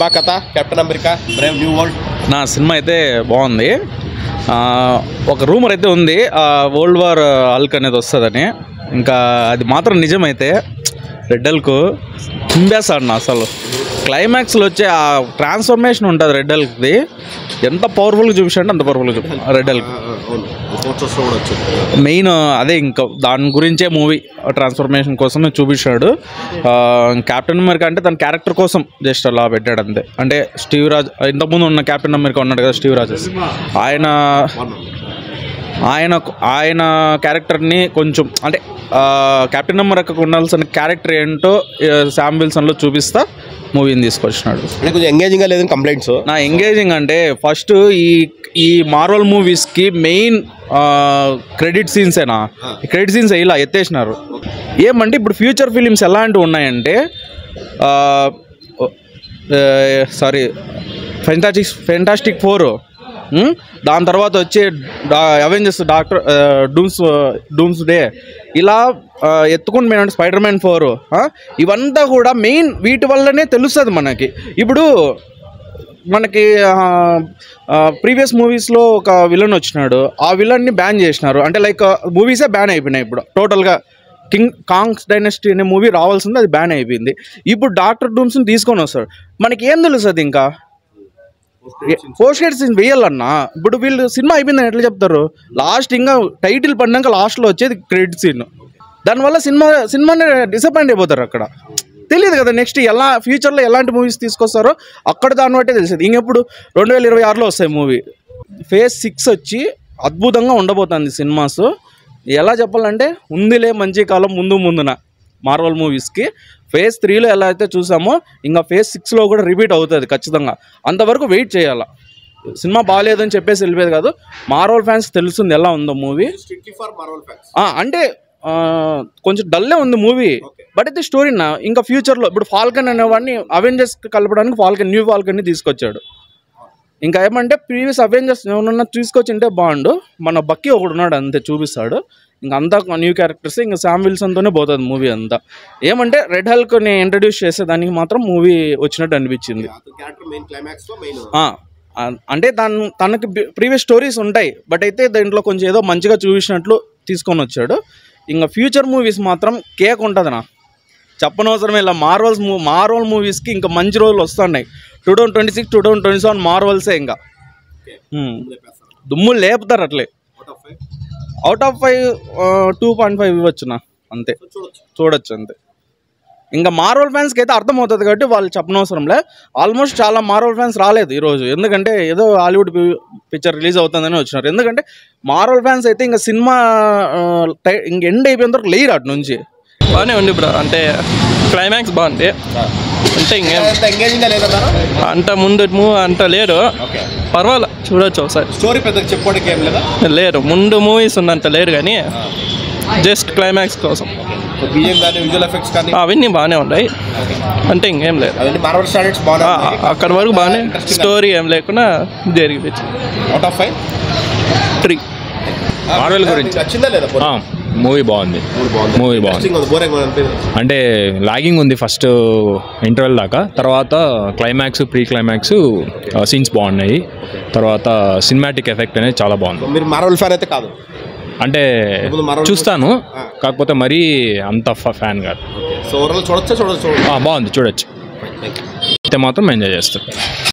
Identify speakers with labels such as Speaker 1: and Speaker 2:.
Speaker 1: బా కథ captain America Brave new world
Speaker 2: నా సినిమా అయితే బాగుంది. ఒక రూమర్ అయితే ఉంది వరల్డ్ వార్ హల్క్ అనేది వస్తుందని. ఇంకా అది మాత్రం నిజమైతే రెడ్ హల్క్ చింపేస్తాడు నా అసలు. క్లైమాక్స్లో వచ్చే ఆ ట్రాన్స్ఫర్మేషన్ ఉంటుంది రెడ్ హల్క్ది, ఎంత పవర్ఫుల్గా చూపించాడంటే అంత పవర్ఫుల్గా చూపించాడు రెడ్ హల్క్. మెయిన్ అదే, ఇంకా దాని గురించే మూవీ ట్రాన్స్ఫర్మేషన్ కోసం చూపించాడు. కెప్టెన్ అమెరికా అంటే తన క్యారెక్టర్ కోసం జస్ట్ అలా పెట్టాడు అంతే. అంటే స్టీవ్ రాజ్ ఇంతకుముందు ఉన్న కెప్టెన్ అమెరికా ఉన్నాడు కదా, స్టీవ్ రాజెస్, ఆయన క్యారెక్టర్ని కొంచెం అంటే కెప్టెన్ అమెరికాకు ఉండాల్సిన క్యారెక్టర్ ఏంటో శామ్ విల్సన్లో చూపిస్తా మూవీని తీసుకొచ్చినాడు.
Speaker 1: అంటే కొంచెం ఎంగేజింగ్గా లేదని కంప్లైంట్స్.
Speaker 2: నా ఎంగేజింగ్ అంటే ఫస్ట్ ఈ మార్వెల్ మూవీస్కి మెయిన్ క్రెడిట్ సీన్సేనా, క్రెడిట్ సీన్స్ ఇలా ఎత్తేసినారు. ఏమంటే ఇప్పుడు ఫ్యూచర్ ఫిలిమ్స్ ఎలాంటివి ఉన్నాయంటే ఫెంటాస్టిక్ 4, దాని తర్వాత వచ్చే అవెంజర్స్, డూమ్స్ డే, ఇలా ఎత్తుకుని మేము స్పైడర్ మ్యాన్ 4, ఇవంతా కూడా మెయిన్ వీటి వల్లనే తెలుస్తుంది మనకి. ఇప్పుడు మనకి ప్రీవియస్ మూవీస్లో ఒక విలన్ వచ్చినాడు, ఆ విలన్ని బ్యాన్ చేసినారు. అంటే లైక్ మూవీసే బ్యాన్ అయిపోయినాయి ఇప్పుడు టోటల్గా. కాంగ్స్ డైనస్టీ అనే మూవీ రావాల్సింది, అది బ్యాన్ అయిపోయింది. ఇప్పుడు డాక్టర్ డూమ్స్ని తీసుకొని వస్తాడు, మనకి ఏం తెలుస్తుంది? ఇంకా పోస్ట్ క్రెడిట్ సీన్ వేయాలన్నా. ఇప్పుడు వీళ్ళు సినిమా అయిపోయిందని ఎట్లా చెప్తారు? లాస్ట్ ఇంకా టైటిల్ పడినాక లాస్ట్లో వచ్చేది క్రెడిట్ సీన్. దానివల్ల సినిమాని డిసప్పాయింట్ అయిపోతారు. అక్కడ తెలియదు కదా నెక్స్ట్ ఎలా ఫ్యూచర్లో ఎలాంటి మూవీస్ తీసుకొస్తారో అక్కడ దాన్ని బట్టే తెలిసేది. ఇంకెప్పుడు 2026లో వస్తాయి మూవీ. ఫేజ్ 6 వచ్చి అద్భుతంగా ఉండబోతుంది సినిమాస్. ఎలా చెప్పాలంటే ఉందిలే మంచి కాలం ముందున మార్వల్ మూవీస్కి. ఫేజ్ 3లో ఎలా అయితే చూసామో ఇంకా ఫేజ్ 6లో కూడా రిపీట్ అవుతుంది ఖచ్చితంగా. అంతవరకు వెయిట్ చేయాలా. సినిమా బాగాలేదని చెప్పేసి వెళ్ళిపోయేది కాదు. మార్వల్ ఫ్యాన్స్ తెలుస్తుంది ఎలా ఉందో మూవీ. అంటే కొంచెం డల్లే ఉంది మూవీ, బట్ అయితే స్టోరీ ఇంకా ఫ్యూచర్లో ఇప్పుడు ఫాల్కన్ అనేవాడిని అవెంజర్స్ కలపడానికి న్యూ ఫాల్కన్ని తీసుకొచ్చాడు. ఇంకా ఏమంటే ప్రీవియస్ అవెంజర్స్ ఏమన్నా తీసుకొచ్చింటే బాగుండు. మన బక్కీ ఒకడు ఉన్నాడు అంతే చూపిస్తాడు. ఇంకా అంతా న్యూ క్యారెక్టర్స్, ఇంకా శామ్ విల్సన్తోనే పోతుంది మూవీ అంతా. ఏమంటే రెడ్ హల్క్ని ఇంట్రడ్యూస్ చేసేదానికి మాత్రం మూవీ వచ్చినట్టు అనిపించింది. అంటే తనకి ప్రీవియస్ స్టోరీస్ ఉంటాయి, బట్ అయితే దీంట్లో కొంచెం ఏదో మంచిగా చూపించినట్లు తీసుకొని వచ్చాడు. ఇంకా ఫ్యూచర్ మూవీస్ మాత్రం కేక్ ఉంటుంది నా చెప్పనవసరమే. ఇలా మార్వల్ మూవీస్కి ఇంకా మంచి రోజులు వస్తున్నాయి. 2026, 2027 మార్వల్సే ఇంకా దుమ్ములు లేపుతారు అట్లే. అవుట్ ఆఫ్ 5 2.5 ఇవ్వచ్చునా అంతే, చూడొచ్చు అంతే. ఇంకా మార్వల్ ఫ్యాన్స్కి అయితే అర్థమవుతుంది కాబట్టి వాళ్ళు చెప్పనవసరంలే. ఆల్మోస్ట్ చాలా మార్వల్ ఫ్యాన్స్ రాలేదు ఈరోజు, ఎందుకంటే ఏదో హాలీవుడ్ పిక్చర్ రిలీజ్ అవుతుందని వచ్చినారు. ఎందుకంటే మార్వల్ ఫ్యాన్స్ అయితే ఇంకా సినిమా ఇంక ఎండ్ అయిపోయిన తర్వాత లేరు అటు నుంచి.
Speaker 3: బాగానే ఉంది బ్రో, అంటే క్లైమాక్స్ బాగుంది. అంటే అంత ముందు అంత లేదు, పర్వాలేదు చూడొచ్చు ఒకసారి.
Speaker 1: స్టోరీ పెద్దగా చెప్పుకోవడానికి ఏం లేదా?
Speaker 3: లేరు, ముందు మూవీస్ ఉన్నంత లేరు కానీ జస్ట్ క్లైమాక్స్ కోసం. అవన్నీ బాగానే ఉన్నాయి, అంటే ఇంకేం లేదు. అక్కడ వరకు బాగానే, స్టోరీ ఏం లేకుండా జరిగిపోయింది.
Speaker 1: 3
Speaker 4: మార్వెల్ గురించి మూవీ బాగుంది. అంటే లాగింగ్ ఉంది ఫస్ట్ ఇంటర్వెల్ దాకా, తర్వాత క్లైమాక్స్, ప్రీ క్లైమాక్స్ సీన్స్ బాగున్నాయి. తర్వాత సినిమాటిక్ ఎఫెక్ట్ అనేది చాలా బాగుంది.
Speaker 1: మీరు మార్వెల్ ఫ్యాన్ అయితే కాదు?
Speaker 4: అంటే చూస్తాను, కాకపోతే మరీ అంత ఫ్యాన్ కాదు.
Speaker 1: బాగుంది,
Speaker 4: చూడొచ్చు అయితే మాత్రం ఎంజాయ్ చేస్తాను.